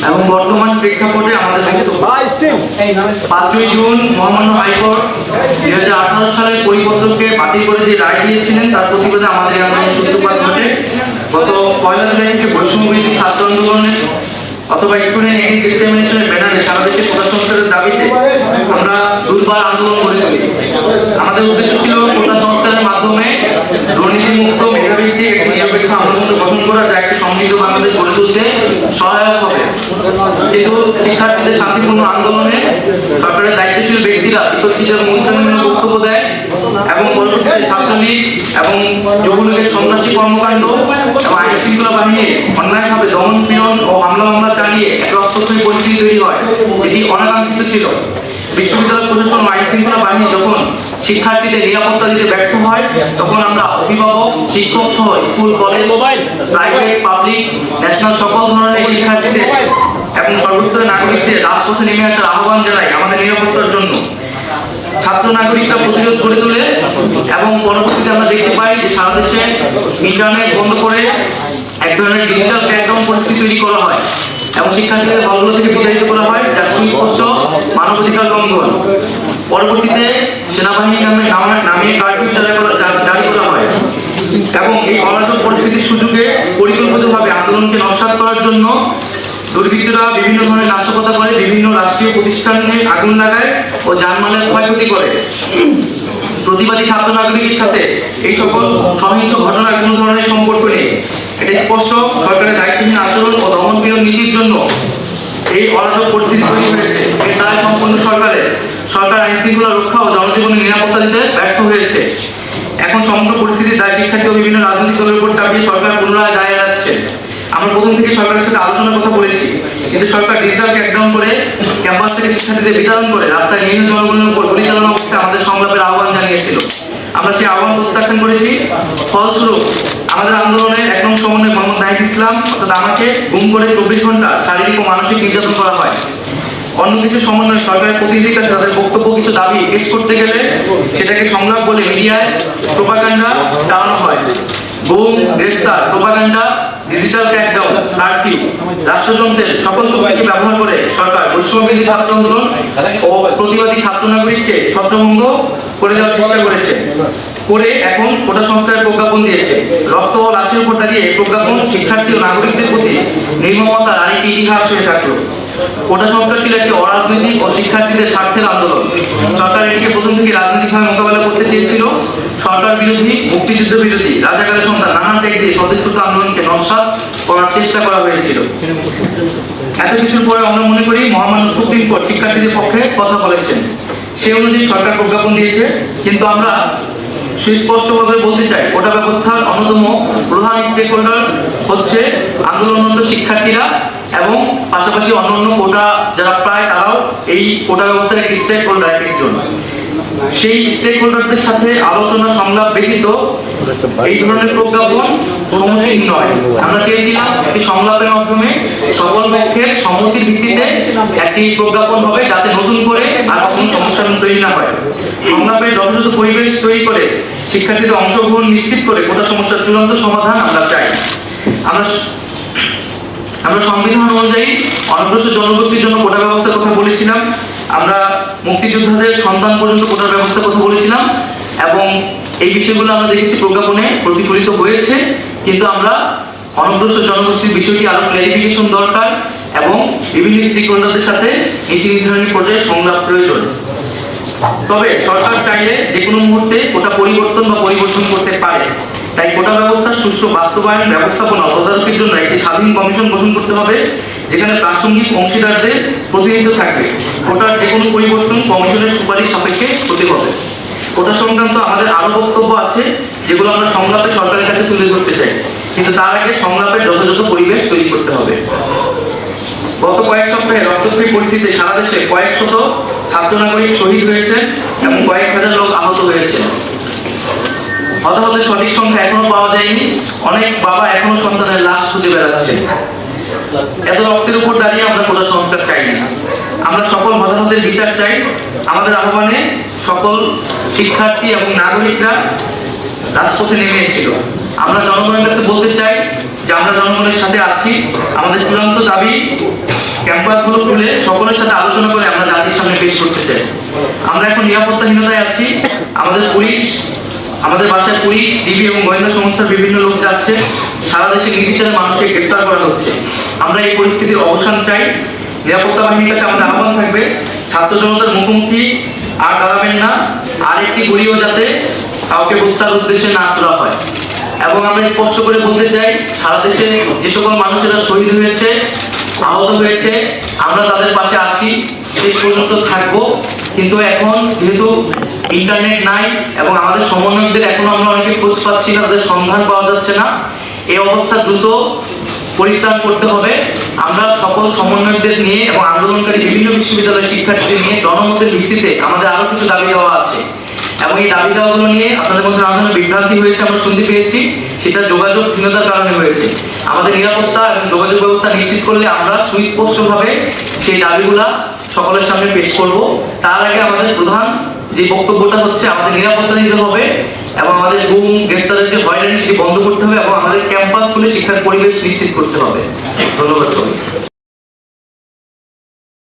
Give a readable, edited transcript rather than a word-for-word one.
এবং বর্তমান প্রেক্ষাপটে আমাদের বক্তব্য 5ই জুন মহামান্য হাইকোর্ট 2018 সালের পরিপত্রকে বাতিল করে যে রায় দিয়েছিলেন তার প্রতিবাদে আমাদের আন্দোলনের সূত্রপাত ঘটে। গত 1 জুলাই থেকে বৈষম্যবিরোধী ছাত্র আন্দোলনের অথবা স্টুডেন্ট এগেইনস্ট ডিসক্রিমিনেশনের ব্যানারে সারা দেশে কোটা সংস্কারের দাবিতে আমরা দুর্বার আন্দোলন গড়ে তুলি। আমাদের উদ্দেশ্য ছিল কোটা সংস্কারের মাধ্যমে দুর্নীতিমুক্ত মেধাভিত্তিক একটি নিরপেক্ষ আন্দোলন গঠন করা, যা একটি সমৃদ্ধ বাংলাদেশ গড়ে তুলতে সহায়ক হবে। কিন্তু শিক্ষার্থীদের শান্তিপূর্ণ আন্দোলনে সরকারের দায়িত্বশীল ব্যক্তিরা বিতর্কিত অনুষ্ঠানের বক্তব্য দেয় এবং পরবর্তীতে ছাত্রলীগ এবং যুবলীগের সন্ত্রাসী কর্মকাণ্ড এবং আইন শৃঙ্খলা বাহিনী অন্যায়ভাবে দমন পীড়ন ও মামলা চালিয়ে এক রক্তক্ষয়ী পরিস্থিতি তৈরি হয়, যেটি অনাকাঙ্ক্ষিত ছিল। বিশ্ববিদ্যালয় প্রশাসন ও আইন শৃঙ্খলা বাহিনী যখন শিক্ষার্থীদের নিরাপত্তা দিতে ব্যর্থ হয়, তখন আমরা অভিভাবক, শিক্ষক সহ school, college, private, public, national সকল ধরনের শিক্ষার্থীদের এবং সর্বস্তরের নাগরিকদের রাজপথে নেমে আসার আহ্বান জানাই আমাদের নিরাপত্তার জন্য। ছাত্র নাগরিকরা প্রতিরোধ গড়ে তোলে এবং পরবর্তীতে আমরা দেখতে পাই যে সারা দেশে ইন্টারনেট বন্ধ করে এক ধরনের ডিজিটাল ক্র্যাকডাউন পরিস্থিতি তৈরি করা হয় এবং শিক্ষার্থীদের হলগুলো থেকে বিতাড়িত করা হয়, যা সুস্পষ্ট মানবাধিকার লঙ্ঘন। পরবর্তীতে সেনাবাহিনীর নামিয়ে কারফিউ জারি করা হয় এবং এই অরাজক পরিস্থিতির সুযোগে পরিকল্পিতভাবে আন্দোলনকে নস্যাৎ করার জন্য দুর্বৃত্তরা বিভিন্ন ধরনের নাশকতা করে, বিভিন্ন রাষ্ট্রীয় প্রতিষ্ঠানে আগুন লাগায় ও জানমালের ক্ষয়ক্ষতি করে। প্রতিবাদী ছাত্র নাগরিকের সাথে এই সকল সহিংস ঘটনার কোনো ধরনের সম্পর্ক নেই। এটা স্পষ্ট সরকারের দায়িত্বহীন আচরণ ও দমনপীড়ন নীতির জন্য এই অরাজক পরিস্থিতি তৈরি হয়েছে। এর দায় সম্পূর্ণ সরকারের। সরকার আইন শৃঙ্খলা রক্ষা ও জনজীবনের নিরাপত্তা দিতে ব্যর্থ হয়েছে। এখন সমগ্র পরিস্থিতির দায় শিক্ষার্থী ও বিভিন্ন রাজনৈতিক দলের উপর চাপিয়ে সরকার পুনরায় দায় এড়াচ্ছে। আমরা প্রথম থেকে সরকারের সাথে আলোচনার কথা বলেছি, কিন্তু সরকার ডিজিটাল ক্র্যাকডাউন করে ক্যাম্পাস থেকে শিক্ষার্থীদের বিতরণ করে রাস্তায় নিরীহ জনগণের উপর পরিচালনা অবস্থায় আমাদের সংলাপের আহ্বান জানিয়েছিল। আমরা সেই আহ্বান প্রত্যাখ্যান করেছি। ফলস্বরূপ আমাদের আন্দোলনের 1 নং সমন্বয় মোহাম্মদ নাহিদ ইসলাম অর্থাৎ আমাকে গুম করে 24 ঘন্টা শারীরিক ও মানসিক নির্যাতন করা হয়। অন্য কিছু সমন্বয় সরকারের প্রতিনিধির কাছে তাদের বক্তব্য, কিছু দাবি পেশ করতে গেলে সেটাকে সংলাপ বলে মিডিয়ায় প্রোপাগান্ডা চালানো হয়। গুম, গ্রেফতার, প্রোপাগান্ডা, ডিজিটাল ক্র্যাকডাউন, কারফিউ, রাষ্ট্রযন্ত্রের সকল শক্তিকে ব্যবহার করে সরকার বৈষম্যবিরোধী ছাত্র আন্দোলন ও প্রতিবাদী ছাত্র নাগরিককে ছত্রভঙ্গ করে দেওয়ার চেষ্টা করেছে। করে এখন কোটা সংস্কারের প্রজ্ঞাপন দিয়েছে। রক্ত ও লাশের উপর দাঁড়িয়ে এই প্রজ্ঞাপন শিক্ষার্থী ও নাগরিকদের প্রতি নির্মমতার আরেকটি ইতিহাস হয়ে থাকলো। কোটা সংস্কার ছিল একটি অরাজনৈতিক ও শিক্ষার্থীদের স্বার্থের আন্দোলন। সরকার এটিকে প্রথম থেকে রাজনৈতিকভাবে মোকাবেলা করতে চেয়েছিল। সরকার বিরোধী, মুক্তিযুদ্ধ বিরোধী, রাজাকারের সন্তান নানান ত্যাগ দিয়ে সদস্যতা আন্দোলনকে নস্যাৎ করার চেষ্টা করা হয়েছিল। এত কিছুর পরে আমরা মনে করি মহামান্য সুপ্রিম কোর্ট শিক্ষার্থীদের পক্ষে কথা বলেছেন। সে অনুযায়ী সরকার প্রজ্ঞাপন দিয়েছে। কিন্তু আমরা সুস্পষ্টভাবে বলতে চাই, কোটা ব্যবস্থার অন্যতম প্রধান স্টেক হোল্ডার হচ্ছে আন্দোলনরত শিক্ষার্থীরা এবং পাশাপাশি অন্যান্য কোটা যারা প্রায় তারাও এই কোটা ব্যবস্থার একটি স্টেক হোল্ডার একজন। সেই স্টেক হোল্ডারদের সাথে আলোচনা সংলাপ ব্যতীত এই ধরনের প্রজ্ঞাপন সমীচীন নয়। আমরা চেয়েছিলাম একটি সংলাপের মাধ্যমে সকল পক্ষের সম্মতির ভিত্তিতে একটি প্রজ্ঞাপন হবে, যাতে নতুন করে আর কোনো সমস্যা তৈরি না হয়। সংলাপে যথাযথ পরিবেশ তৈরি করে শিক্ষার্থীদের অংশগ্রহণ নিশ্চিত করে কোটা সমস্যার চূড়ান্ত সমাধান আমরা চাই। আমরা সংবিধান অনুযায়ী অনগ্রসর জনগোষ্ঠীর জন্য কোটা ব্যবস্থার কথা বলেছিলাম। আমরা মুক্তিযোদ্ধাদের সন্তান পর্যন্ত কোটার ব্যবস্থার কথা বলেছিলাম এবং এই বিষয়গুলো আমরা দেখেছি প্রজ্ঞাপনে প্রতিফলিত হয়েছে। কিন্তু আমরা অনগ্রসর জনগোষ্ঠীর বিষয়টি আরো ক্লারিফিকেশন দরকার এবং বিভিন্ন স্টেক হোল্ডারদের সাথে নীতি নির্ধারণী পর্যায়ে সংলাপ প্রয়োজন। তবে সরকার চাইলে যে কোনো মুহূর্তে কোটা পরিবর্তন করতে পারে। তাই কোটা ব্যবস্থার সুষ্ঠু বাস্তবায়ন, ব্যবস্থাপনা ও তদারকির জন্য একটি স্বাধীন কমিশন গঠন করতে হবে, যেখানে প্রাসঙ্গিক অংশীদারদের প্রতিনিধিত্ব থাকবে। কোটার যে কোনো পরিবর্তন কমিশনের সুপারিশ সাপেক্ষে হতে হবে। কোটা সংক্রান্ত আমাদের আরো বক্তব্য আছে, যেগুলো আমরা সংলাপে সরকারের কাছে তুলে ধরতে চাই, কিন্তু তার আগে সংলাপের যথাযথ পরিবেশ তৈরি করতে হবে। গত কয়েক সপ্তাহে রক্তক্ষয়ী পরিস্থিতিতে সারা দেশে কয়েক শত ছাত্র নাগরিক শহীদ হয়েছে এবং কয়েক হাজার লোক আহত হয়েছে। হতাহতের সঠিক সংখ্যা এখনো পাওয়া যায়নি। অনেক বাবা এখনো সন্তানের লাশ খুঁজে বেড়াচ্ছে। এত রক্তের উপর দাঁড়িয়ে আমরা কোটা সংস্কার চাই না। আমরা সকল হতাহতের বিচার চাই। আমাদের আহ্বানে সকল শিক্ষার্থী এবং নাগরিকরা রাজপথে নেমেছিল। আমরা জনগণের কাছে বলতে চাই যে আমরা জনগণের সাথে আছি। আমাদের চূড়ান্ত দাবি ক্যাম্পাসগুলো খুলে সকলের সাথে আলোচনা করে আমরা জাতির সামনে পেশ করতে চাই। আমরা এখন নিরাপত্তাহীনতায় আছি। আমাদের বাসায় পুলিশ, ডিবি এবং গোয়েন্দা সংস্থার বিভিন্ন লোক যাচ্ছে। সারা দেশে নির্বিচারে মানুষকে গ্রেফতার করা হচ্ছে। আমরা এই পরিস্থিতির অবসান চাই। নিরাপত্তা বাহিনীর কাছে আমাদের আহ্বান থাকবে, ছাত্র জনতার মুখোমুখি আর দাঁড়াবেন না, আর একটি গুলিও যাতে কাউকে হত্যার উদ্দেশ্যে না করা হয়। এবং আমরা স্পষ্ট করে বলতে চাই, সারা দেশে যে সকল মানুষেরা শহীদ হয়েছে, আহত হয়েছে, আমরা তাদের পাশে আছি, শেষ পর্যন্ত থাকবো। কিন্তু এখন যেহেতু ইন্টারনেট নাই এবং আমাদের সমন্বয়কদের এখনো আমরা অনেকে খোঁজ পাচ্ছি না, তাদের সন্ধান পাওয়া যাচ্ছে না, এই অবস্থা দ্রুত পরিত্রাণ করতে হবে। আমরা সকল সমন্বয়কদের নিয়ে এবং আন্দোলনকারী বিভিন্ন বিশ্ববিদ্যালয়ের শিক্ষার্থীদের নিয়ে জনমতের ভিত্তিতে আমাদের আরো কিছু দাবি দেওয়া আছে এবং এই দাবি দেওয়াগুলো নিয়ে আপনাদের মধ্যে নানা ধরনের বিভ্রান্তি হয়েছে, আমরা শুনতে পেয়েছি। সেটা যোগাযোগহীনতার কারণে হয়েছে। আমাদের নিরাপত্তা এবং যোগাযোগ ব্যবস্থা নিশ্চিত করলে আমরা সুস্পষ্টভাবে সেই দাবিগুলা সকলের সামনে পেশ করব। তার আগে আমাদের প্রধান যে বক্তব্যটা হচ্ছে, আমাদের নিরাপত্তা দিতে হবে এবং আমাদের গুম গ্রেফতারের যে হয়রানি সেটি বন্ধ করতে হবে এবং আমাদের ক্যাম্পাস খুলে শিক্ষার পরিবেশ নিশ্চিত করতে হবে। ধন্যবাদ সবাই।